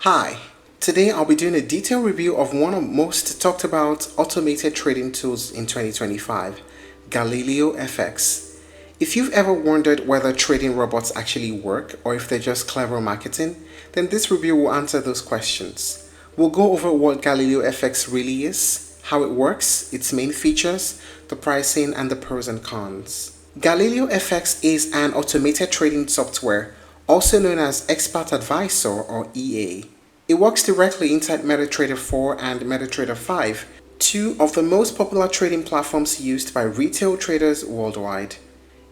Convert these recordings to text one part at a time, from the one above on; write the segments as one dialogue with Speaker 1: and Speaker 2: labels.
Speaker 1: Hi, today I'll be doing a detailed review of one of the most talked about automated trading tools in 2025, Galileo FX. If you've ever wondered whether trading robots actually work or if they're just clever marketing, then this review will answer those questions. We'll go over what Galileo FX really is, how it works, its main features, the pricing, and the pros and cons. Galileo FX is an automated trading software, also known as Expert Advisor or EA. It works directly inside MetaTrader 4 and MetaTrader 5, two of the most popular trading platforms used by retail traders worldwide.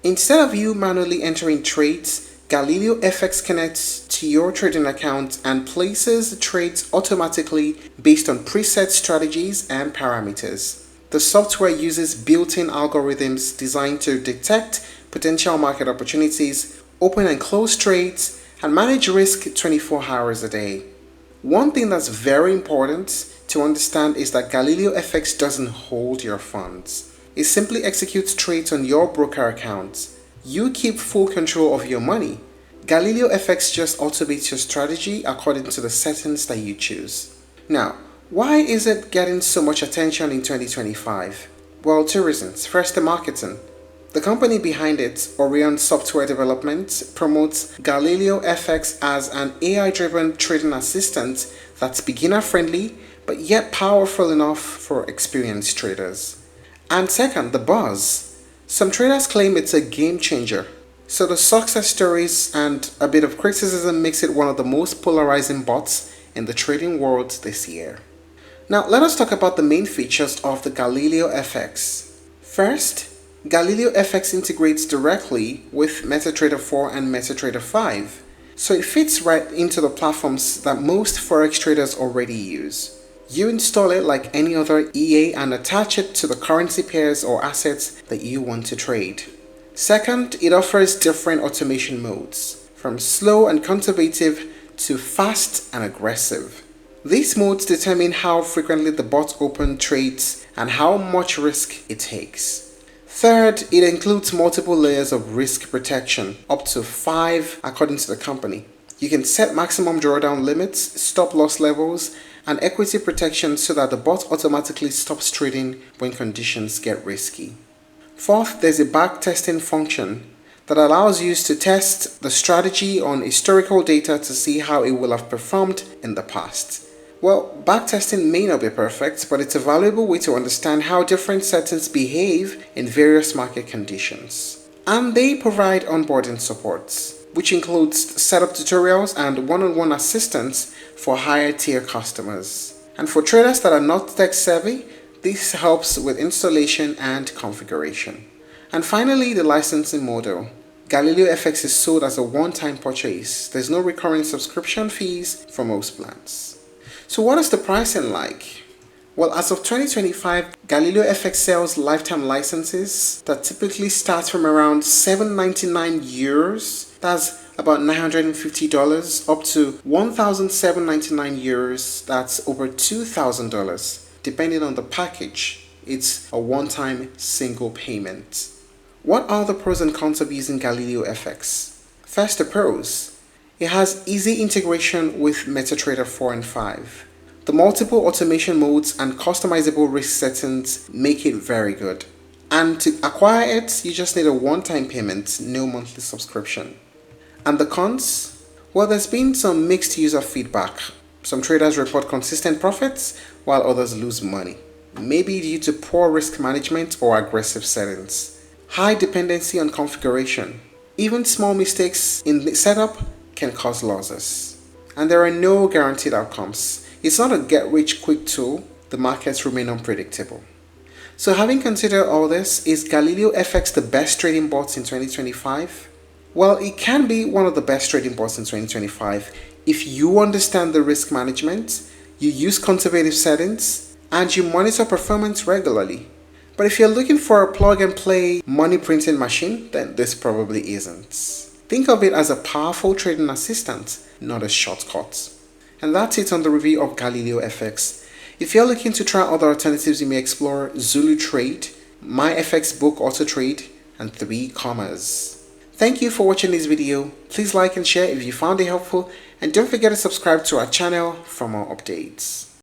Speaker 1: Instead of you manually entering trades, Galileo FX connects to your trading account and places the trades automatically based on preset strategies and parameters. The software uses built-in algorithms designed to detect potential market opportunities, open and close trades, and manage risk 24 hours a day. One thing that's very important to understand is that Galileo FX doesn't hold your funds. It simply executes trades on your broker account. You keep full control of your money. Galileo FX just automates your strategy according to the settings that you choose. Now, why is it getting so much attention in 2025? Well, two reasons. First, the marketing. The company behind it, Orion Software Development, promotes Galileo FX as an AI-driven trading assistant that's beginner-friendly but yet powerful enough for experienced traders. And second, the buzz. Some traders claim it's a game changer. So the success stories and a bit of criticism makes it one of the most polarizing bots in the trading world this year. Now let us talk about the main features of the Galileo FX. First, Galileo FX integrates directly with MetaTrader 4 and MetaTrader 5, so it fits right into the platforms that most forex traders already use. You install it like any other EA and attach it to the currency pairs or assets that you want to trade. Second, it offers different automation modes, from slow and conservative to fast and aggressive. These modes determine how frequently the bot opens trades and how much risk it takes. Third, it includes multiple layers of risk protection, up to 5 according to the company. You can set maximum drawdown limits, stop loss levels, and equity protection so that the bot automatically stops trading when conditions get risky. Fourth, there's a backtesting function that allows you to test the strategy on historical data to see how it will have performed in the past. Well, backtesting may not be perfect, but it's a valuable way to understand how different settings behave in various market conditions. And they provide onboarding support, which includes setup tutorials and one-on-one assistance for higher tier customers. And for traders that are not tech savvy, this helps with installation and configuration. And finally, the licensing model. Galileo FX is sold as a one-time purchase. There's no recurring subscription fees for most plans. So what is the pricing like? Well, as of 2025, Galileo FX sells lifetime licenses that typically start from around €799, that's about $950, up to €1,799, that's over $2,000. Depending on the package, it's a one-time single payment. What are the pros and cons of using Galileo FX? First, the pros. It has easy integration with MetaTrader 4 and 5. The multiple automation modes and customizable risk settings make it very good. And to acquire it, you just need a one-time payment, no monthly subscription. And the cons? Well, there's been some mixed user feedback. Some traders report consistent profits, while others lose money. Maybe due to poor risk management or aggressive settings. High dependency on configuration. Even small mistakes in the setup can cause losses. And there are no guaranteed outcomes. It's not a get-rich-quick tool. The markets remain unpredictable. So having considered all this, is Galileo FX the best trading bot in 2025? Well, it can be one of the best trading bots in 2025 if you understand the risk management, you use conservative settings, and you monitor performance regularly. But if you're looking for a plug-and-play money printing machine, then this probably isn't. Think of it as a powerful trading assistant, not a shortcut. And that's it on the review of Galileo FX. If you're looking to try other alternatives, you may explore Zulu Trade, MyFX Book Auto Trade, and 3 Commas. Thank you for watching this video. Please like and share if you found it helpful, and don't forget to subscribe to our channel for more updates.